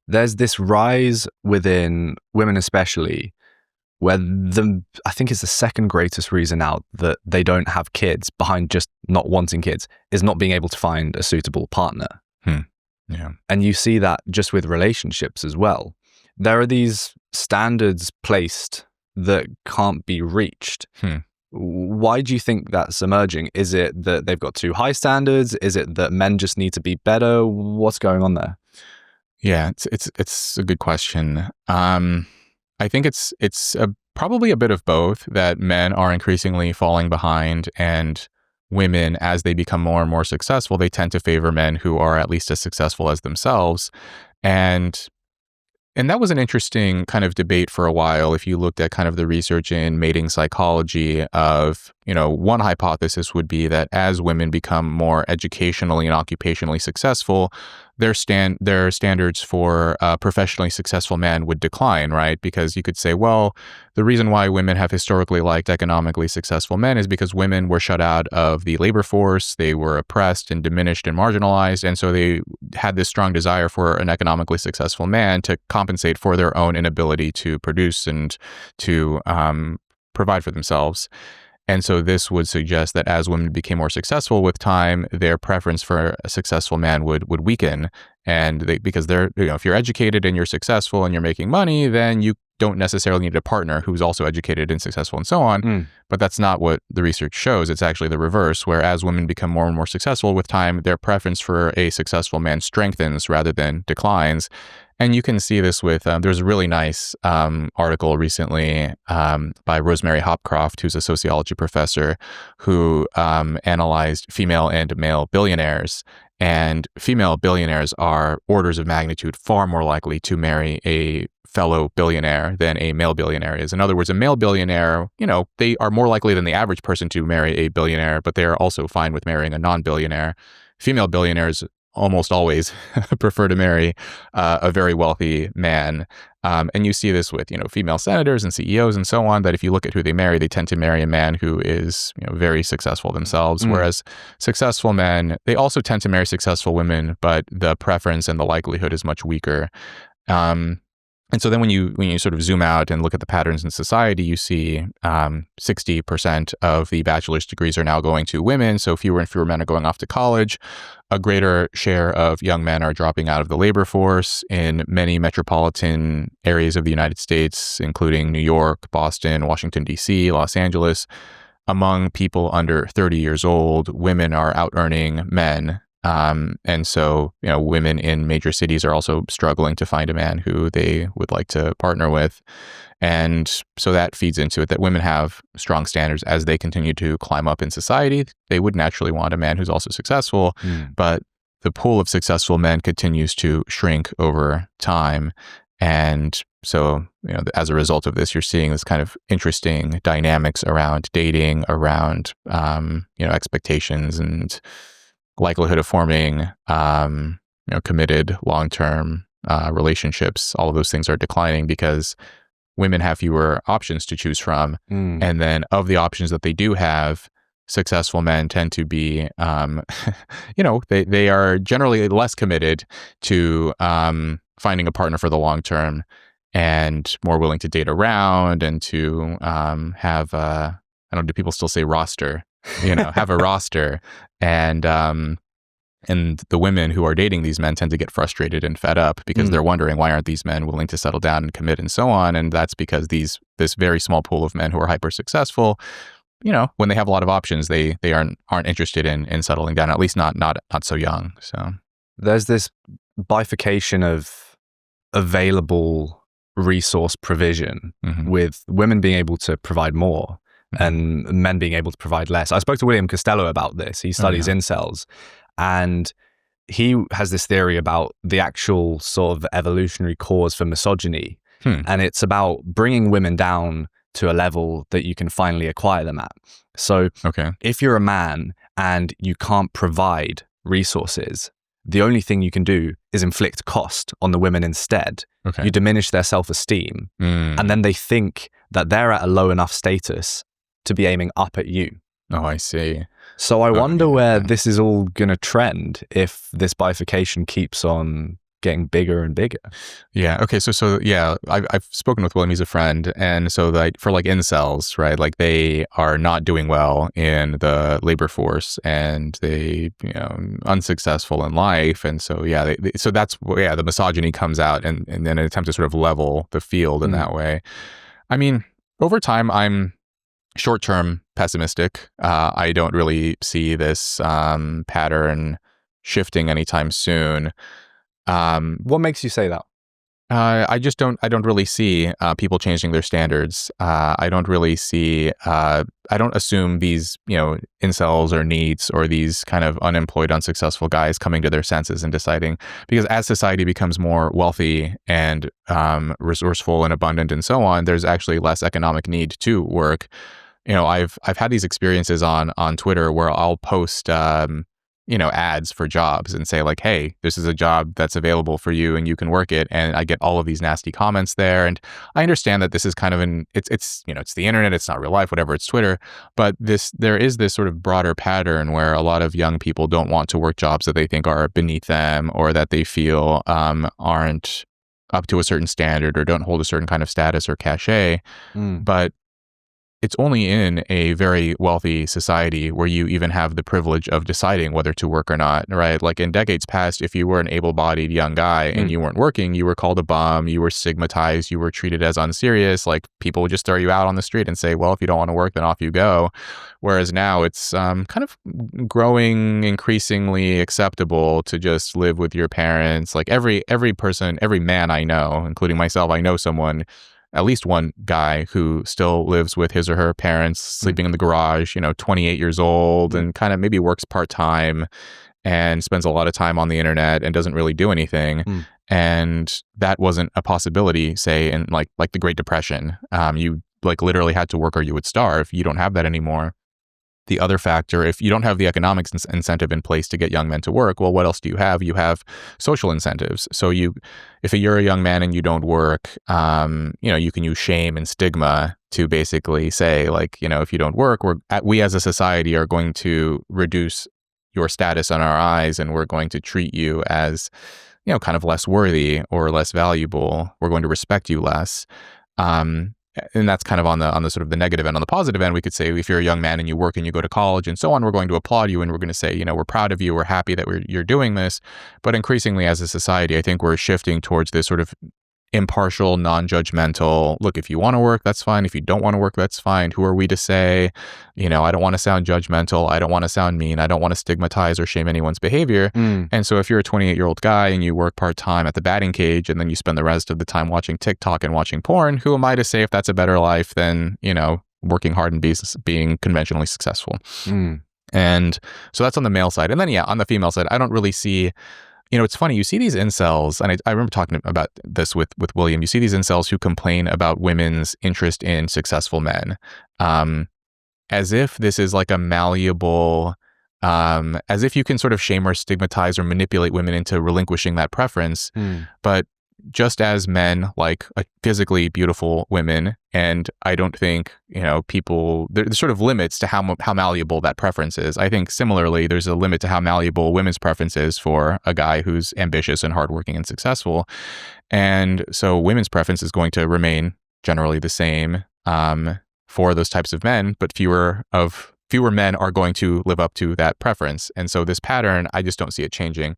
there's this rise within women especially where I think it's the second greatest reason out that they don't have kids, behind just not wanting kids, is not being able to find a suitable partner. Yeah. And you see that just with relationships as well. There are these standards placed that can't be reached. Why do you think that's emerging? Is it that they've got too high standards? Is it that men just need to be better? What's going on there? Yeah, it's a good question. I think it's probably a bit of both, that men are increasingly falling behind, and women, as they become more and more successful, they tend to favor men who are at least as successful as themselves. And that was an interesting kind of debate for a while. If you looked at kind of the research in mating psychology of, one hypothesis would be that as women become more educationally and occupationally successful, their standards for a professionally successful man would decline, right? Because you could say, well, the reason why women have historically liked economically successful men is because women were shut out of the labor force, they were oppressed and diminished and marginalized, and so they had this strong desire for an economically successful man to compensate for their own inability to produce and to provide for themselves. And so this would suggest that as women became more successful with time, their preference for a successful man would weaken. And because they're, if you're educated and you're successful and you're making money, then you don't necessarily need a partner who's also educated and successful and so on. But that's not what the research shows. It's actually the reverse, where as women become more and more successful with time, their preference for a successful man strengthens rather than declines. And you can see this with, there's a really nice article recently by Rosemary Hopcroft, who's a sociology professor, who analyzed female and male billionaires. And female billionaires are orders of magnitude far more likely to marry a fellow billionaire than a male billionaire is. In other words, a male billionaire, they are more likely than the average person to marry a billionaire, but they are also fine with marrying a non-billionaire. Female billionaires almost always prefer to marry a very wealthy man. And you see this with, female senators and CEOs and so on, that if you look at who they marry, they tend to marry a man who is, very successful themselves. Whereas successful men, they also tend to marry successful women, but the preference and the likelihood is much weaker. And so then when you sort of zoom out and look at the patterns in society, you see 60% of the bachelor's degrees are now going to women. So fewer and fewer men are going off to college. A greater share of young men are dropping out of the labor force in many metropolitan areas of the United States, including New York, Boston, Washington, D.C., Los Angeles. Among people under 30 years old, women are out-earning men. And so, women in major cities are also struggling to find a man who they would like to partner with. And so that feeds into it, that women have strong standards as they continue to climb up in society. They would naturally want a man who's also successful, but the pool of successful men continues to shrink over time. And so, as a result of this, you're seeing this kind of interesting dynamics around dating, around, expectations and likelihood of forming, committed long-term relationships. All of those things are declining because women have fewer options to choose from. And then of the options that they do have, successful men tend to be, they are generally less committed to finding a partner for the long term and more willing to date around and to have, do people still say roster? Have a roster. And the women who are dating these men tend to get frustrated and fed up because they're wondering, why aren't these men willing to settle down and commit and so on? And that's because this very small pool of men who are hyper successful, when they have a lot of options, they aren't interested in settling down, at least not so young. So there's this bifurcation of available resource provision, with women being able to provide more and men being able to provide less. I spoke to William Costello about this. He studies incels, and he has this theory about the actual sort of evolutionary cause for misogyny. And it's about bringing women down to a level that you can finally acquire them at. So if you're a man and you can't provide resources, the only thing you can do is inflict cost on the women instead. You diminish their self-esteem, and then they think that they're at a low enough status to be aiming up at you. Oh, I see. So I wonder where this is all going to trend if this bifurcation keeps on getting bigger and bigger. Yeah. Okay. So yeah, I've spoken with William. He's a friend, and so like for like incels, right? Like they are not doing well in the labor force, and they unsuccessful in life, and so yeah, so that's the misogyny comes out, and then an attempt to sort of level the field in that way. I mean, over time, I'm short-term pessimistic. I don't really see this pattern shifting anytime soon. What makes you say that? I don't really see people changing their standards. I don't really see. I don't assume these, incels or neets or these kind of unemployed, unsuccessful guys coming to their senses and deciding. Because as society becomes more wealthy and resourceful and abundant and so on, there's actually less economic need to work. I've had these experiences on Twitter where I'll post ads for jobs and say like, hey, this is a job that's available for you and you can work it. And I get all of these nasty comments there. And I understand that this is kind of it's the internet, it's not real life, whatever, it's Twitter. But there is this sort of broader pattern where a lot of young people don't want to work jobs that they think are beneath them or that they feel aren't up to a certain standard or don't hold a certain kind of status or cachet. But it's only in a very wealthy society where you even have the privilege of deciding whether to work or not, right? Like in decades past, if you were an able-bodied young guy and you weren't working, you were called a bum, you were stigmatized, you were treated as unserious. Like people would just throw you out on the street and say, well, if you don't want to work, then off you go. Whereas now it's kind of growing increasingly acceptable to just live with your parents. Like every person, every man I know, including myself, I know someone, at least one guy who still lives with his or her parents, sleeping in the garage, 28 years old and kind of maybe works part-time and spends a lot of time on the internet and doesn't really do anything. And that wasn't a possibility, say, in like the Great Depression. You like literally had to work or you would starve. You don't have that anymore. The other factor, if you don't have the economic incentive in place to get young men to work, well, what else do you have? You have social incentives. So if you're a young man and you don't work, you can use shame and stigma to basically say, like, if you don't work, we as a society are going to reduce your status in our eyes, and we're going to treat you as, kind of less worthy or less valuable. We're going to respect you less. And that's kind of on the sort of the negative end. On the positive end, we could say if you're a young man and you work and you go to college and so on, we're going to applaud you and we're going to say, we're proud of you, we're happy that you're doing this. But increasingly as a society, I think we're shifting towards this sort of impartial, non-judgmental, look, if you want to work, that's fine. If you don't want to work, that's fine. Who are we to say, I don't want to sound judgmental. I don't want to sound mean. I don't want to stigmatize or shame anyone's behavior. And so if you're a 28-year-old guy and you work part-time at the batting cage and then you spend the rest of the time watching TikTok and watching porn, who am I to say if that's a better life than, working hard and being conventionally successful? And so that's on the male side. And then, on the female side, I don't really see. It's funny, you see these incels, and I remember talking about this with William, you see these incels who complain about women's interest in successful men, as if this is like a malleable, as if you can sort of shame or stigmatize or manipulate women into relinquishing that preference. But just as men like physically beautiful women, and I don't think, there's sort of limits to how malleable that preference is. I think similarly, there's a limit to how malleable women's preference is for a guy who's ambitious and hardworking and successful. And so women's preference is going to remain generally the same for those types of men, but fewer men are going to live up to that preference. And so this pattern, I just don't see it changing.